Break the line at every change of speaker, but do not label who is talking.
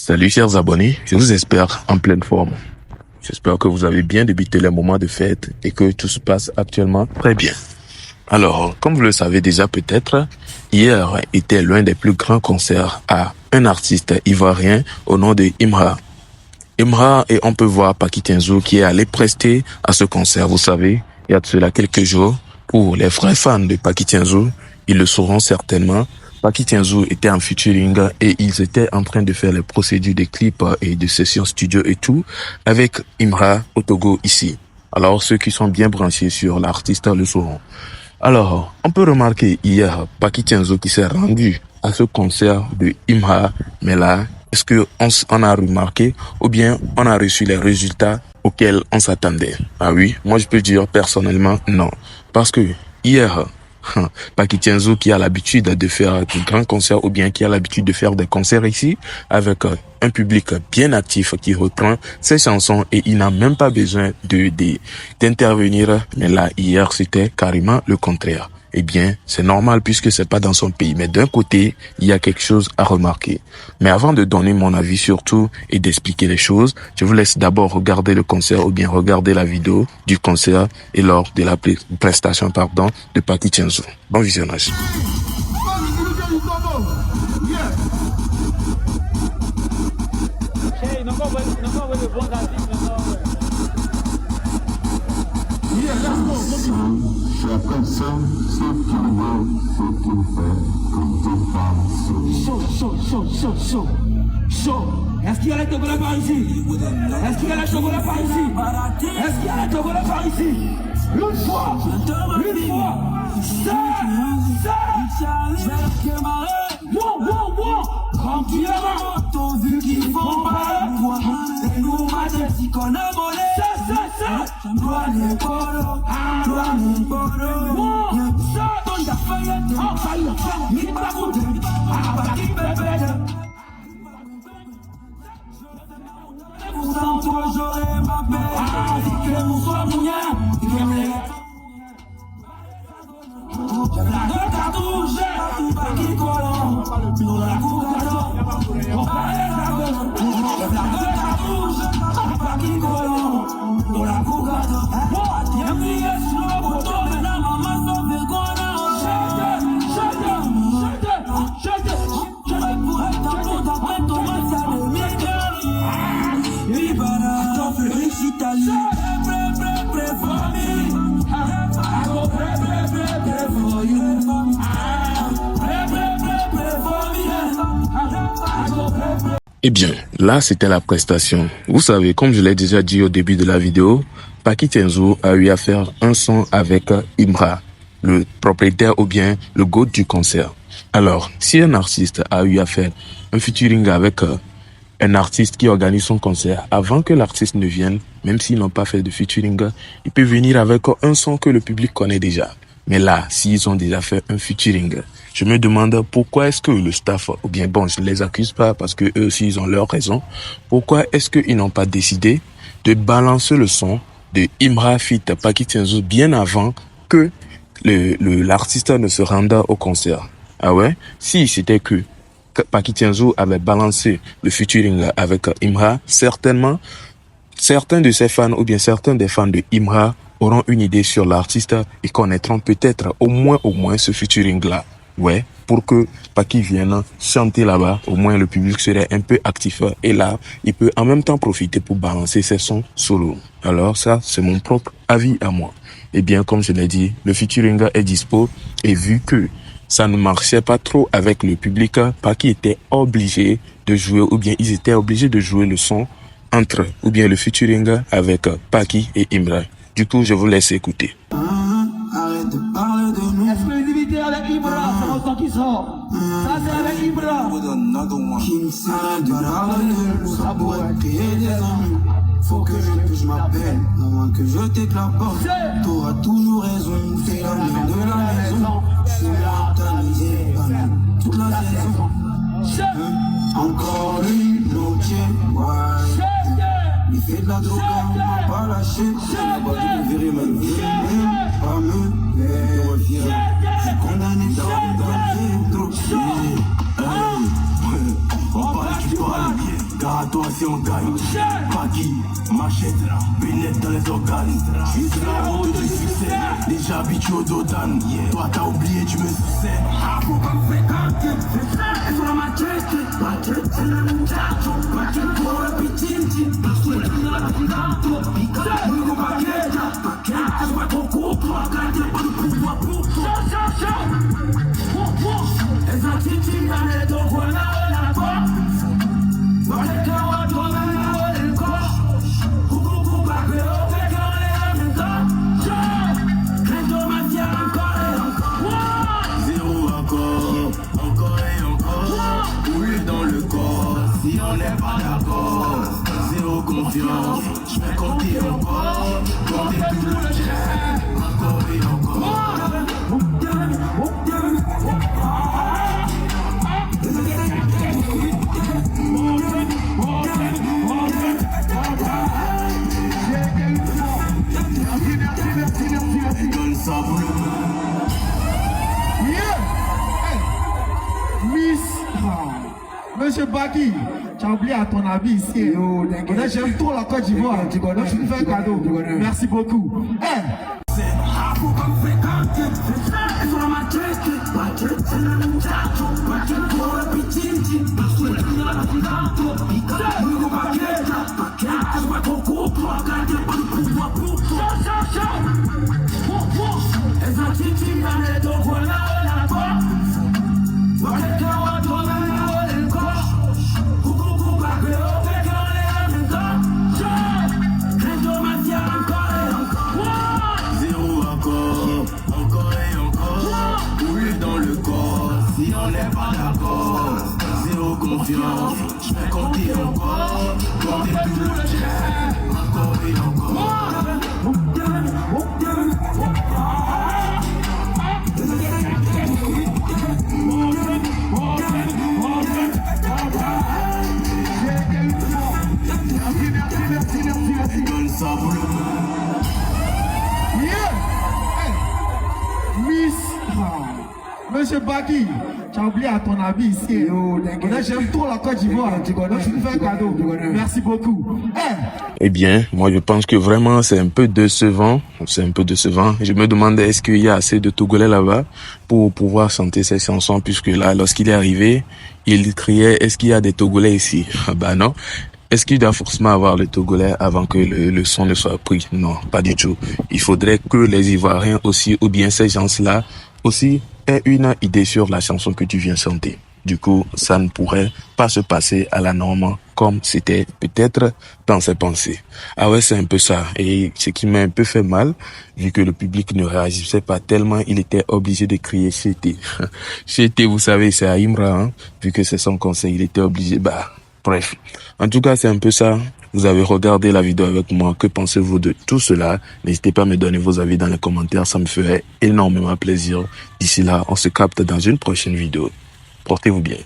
Salut chers abonnés, je vous espère en pleine forme. J'espère que vous avez bien débuté les moments de fête et que tout se passe actuellement très bien. Alors, comme vous le savez déjà peut-être, hier était l'un des plus grands concerts à un artiste ivoirien au nom de Imra. Imra, et on peut voir Paki Tienzo qui est allé prester à ce concert. Vous savez, il y a de cela quelques jours, pour les vrais fans de Paki Tienzo, ils le sauront certainement. Paki Tienzo était en featuring et ils étaient en train de faire les procédures de clips et de sessions studio et tout avec Imra au Togo ici. Alors ceux qui sont bien branchés sur l'artiste le sauront. Alors, on peut remarquer hier Paki Tienzo qui s'est rendu à ce concert de Imra, mais là, est-ce que on a remarqué ou bien on a reçu les résultats auxquels on s'attendait? Ah oui, moi je peux dire personnellement non, parce que hier Paki Tienzo qui a l'habitude de faire de grands concerts ou bien qui a l'habitude de faire des concerts ici avec un public bien actif qui reprend ses chansons et il n'a même pas besoin d'intervenir. Mais là, hier, c'était carrément le contraire. Eh bien, c'est normal puisque c'est pas dans son pays. Mais d'un côté, il y a quelque chose à remarquer. Mais avant de donner mon avis surtout et d'expliquer les choses, je vous laisse d'abord regarder le concert ou bien regarder la vidéo du concert et lors de la prestation, de Paki Tienzo. Bon visionnage.
Chacun sait ce qu'il veut, ce qu'il fait, quand il pense.
Chaud. Est-ce qu'il y a les Togolais par ici? Est-ce qu'il y a les Togolais par ici? Est-ce qu'il y a les Togolais par ici? Une fois, tranquillement, t'as vu qu'ils font pas quoi? Et nous, ma tête, si qu'on a volé, toi les polos, ton d'affaires, il pas foutu, pas qui bébé. Pourtant, toi, j'aurais ma paix, si que mon soir moyen, la cartouche, pas qui collant, nous la couvrons, on parle la cartouche, pas qui collant, nous la couvrons, y'a crié sur le bouton, mais la maman s'en fait qu'on a je vais pour être un peu d'après ton matin de miel, Libana, j'en fais riche Italie, prêt, famille,
Eh bien, là, c'était la prestation. Vous savez, comme je l'ai déjà dit au début de la vidéo, Paki Tienzo a eu à faire un son avec Imra, le propriétaire ou bien le GOAT du concert. Alors, si un artiste a eu à faire un featuring avec un artiste qui organise son concert, avant que l'artiste ne vienne, même s'ils n'ont pas fait de featuring, il peut venir avec un son que le public connaît déjà. Mais là, s'ils ont déjà fait un featuring, je me demande pourquoi est-ce que le staff, ou bien bon, je ne les accuse pas parce que eux aussi ils ont leur raison, pourquoi est-ce qu'ils n'ont pas décidé de balancer le son de Imra Fit Paki Tienzo bien avant que l'artiste ne se rende au concert? Ah ouais? Si c'était que Paki Tienzo avait balancé le featuring avec Imra, certainement, certains de ses fans ou bien certains des fans de Imra auront une idée sur l'artiste et connaîtront peut-être au moins ce featuring-là. Ouais, pour que Paki vienne chanter là-bas, au moins le public serait un peu actif et là, il peut en même temps profiter pour balancer ses sons solo. Alors ça, c'est mon propre avis à moi. Et bien, comme je l'ai dit, le featuring est dispo et vu que ça ne marchait pas trop avec le public, Paki était obligé de jouer ou bien ils étaient obligés de jouer le son entre ou bien le featuring avec Paki et Imra. Du coup, je vous laisse écouter.
Arrête de parler de nous. Exclusivité avec Ibra, c'est mon son qui sort. Ça c'est avec Ibra. Qui me sert de parler de nous, ça pourrait créer des ennuis. Faut que je m'appelle, avant que je t'éclapporte. T'auras toujours raison, c'est la mère de la maison. C'est mentalisé, toute la saison. Encore une noche, ouais. Il fait de la drogue, on m'a pas lâché. Là-bas, tu me verrais même pas me faire. Je suis condamné dans le trop. On parle, tu parles bien. Gare à toi si on gagne. Baggy, machette, bénette dans les organes. Je suis sur la route du succès, déjà habitué au Dodan. Toi t'as oublié, tu me sais. Faut pas me fréquenter, elles sont dans ma tête. Ma tête, c'est le muchacho. Ma tête, pour le petit. Je suis dans la pingato. Oui, on va guetter. Je vois ton couple, regardez pas le pouvoir pour toi. Elles ont titi, allez, donc voilà, la quoi. Voilà, kawa, toi, là, le corps. Coucou, babé, on fait qu'on est avec toi. Réseau, matière, encore et encore. Zéro encore et encore. Rouler dans le corps, si on n'est pas d'accord. Zéro confiance, je vais compter encore. Compter tout le jet, encore et encore. Donne ça pour le
Miss, Monsieur Baggy, tu as oublié à ton avis ici. J'aime trop la Côte d'Ivoire. Tu connais, je te fais un cadeau. Merci beaucoup.
faut pas me fréquenter. Elles sont dans ma tête, c'est le muchacho. Ma tête pour le petit. Je suis dans la pingato. Oui, on va guetter. Je vois ton couple, regardez pas le pouvoir pour toi. Elles ont titi, allez, donc voilà, la quoi. Voilà, kawa, toi, là, le corps. Coucou, babé, on fait qu'on est avec toi. Réseau, matière, encore et encore. Zéro encore et encore. Rouler dans le corps, si on n'est pas d'accord. Zéro confiance, je vais compter encore. Compter tout le jet, encore et encore. Donne ça pour le
Miss, Monsieur Baggy, tu as oublié à ton avis ici. J'aime trop la Côte d'Ivoire. Tu connais, je te fais un cadeau. Merci beaucoup.
Eh bien, moi je pense que vraiment c'est un peu décevant. C'est un peu décevant. Je me demandais est-ce qu'il y a assez de Togolais là-bas pour pouvoir chanter ces chansons, puisque là, lorsqu'il est arrivé, il criait est-ce qu'il y a des Togolais ici? Bah non. Est-ce qu'il doit forcément avoir le Togolais avant que le son ne soit pris? Non, pas du tout. Il faudrait que les Ivoiriens aussi, ou bien ces gens-là aussi, aient une idée sur la chanson que tu viens chanter. Du coup, ça ne pourrait pas se passer à la norme comme c'était peut-être dans ses pensées. Ah ouais, c'est un peu ça. Et ce qui m'a un peu fait mal, vu que le public ne réagissait pas tellement, il était obligé de crier Chété. Chété, vous savez, c'est à Imra, hein, vu que c'est son conseil, il était obligé, bref. En tout cas, c'est un peu ça. Vous avez regardé la vidéo avec moi. Que pensez-vous de tout cela? N'hésitez pas à me donner vos avis dans les commentaires. Ça me ferait énormément plaisir. D'ici là, on se capte dans une prochaine vidéo. Portez-vous bien.